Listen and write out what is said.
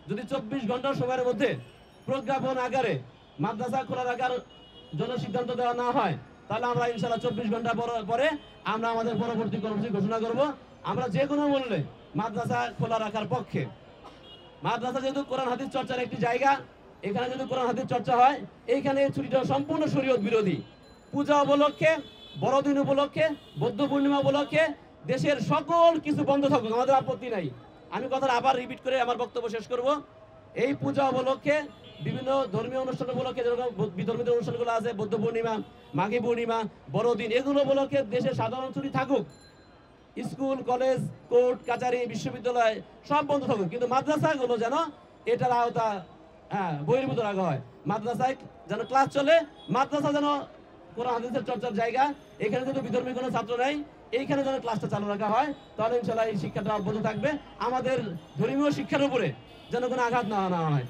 যদি 24 ঘন্টা সময়ের মধ্যে প্রজ্ঞাপন আকারে মাদ্রাসা খোলা রাখার জন্য সিদ্ধান্ত দেওয়া না হয়, তাহলে আমরা ইনশাআল্লাহ 24 ঘন্টা পরে আমরা আমাদের পরবর্তী কর্মসূচি ঘোষণা করব। আমরা যে কোনো মূল্যে মাদ্রাসা খোলা রাখার পক্ষে। মাদ্রাসা যেহেতু কোরআন হাদিস চর্চার একটি জায়গা, এখানে যদি কোরআন হাদিস চর্চা হয়, এইখানে এই ছুটিটা সম্পূর্ণ শরীয়ত বিরোধী। পূজা উপলক্ষে, বড়দিন উপলক্ষে, বৌদ্ধ পূর্ণিমা উপলক্ষে দেশের সকল কিছু বন্ধ থাকুক, আমাদের আপত্তি নাই। আমি কথাটা আবার রিপিট করে আমার বক্তব্য শেষ করব। এই পূজা উপলক্ষে, বিভিন্ন ধর্মীয় অনুষ্ঠান উপলক্ষে যেরকম বিধর্মীয় অনুষ্ঠানগুলো আছে, বৌদ্ধ পূর্ণিমা, মাঘী পূর্ণিমা, বড়দিন, এগুলো উপলক্ষে দেশের সাধারণ ছুটি থাকুক। স্কুল, কলেজ, কোর্ট কাছারি, বিশ্ববিদ্যালয় সব বন্ধ থাকুক, কিন্তু মাদ্রাসাগুলো যেন এটার আওতা বহির্ভূত রাখা হয়। মাদ্রাসায় যেন ক্লাস চলে, মাদ্রাসা যেন কোরআন হাদিসের চর্চার জায়গা, এখানে যদি বিধর্মী কোনো ছাত্র নেই, এইখানে যেন ক্লাসটা চালু রাখা হয়, তাহলে ইনশাআল্লাহ এই শিক্ষাটা অব্যাহত থাকবে। আমাদের ধর্মীয় শিক্ষার উপরে যেন কোনো আঘাত না হয়।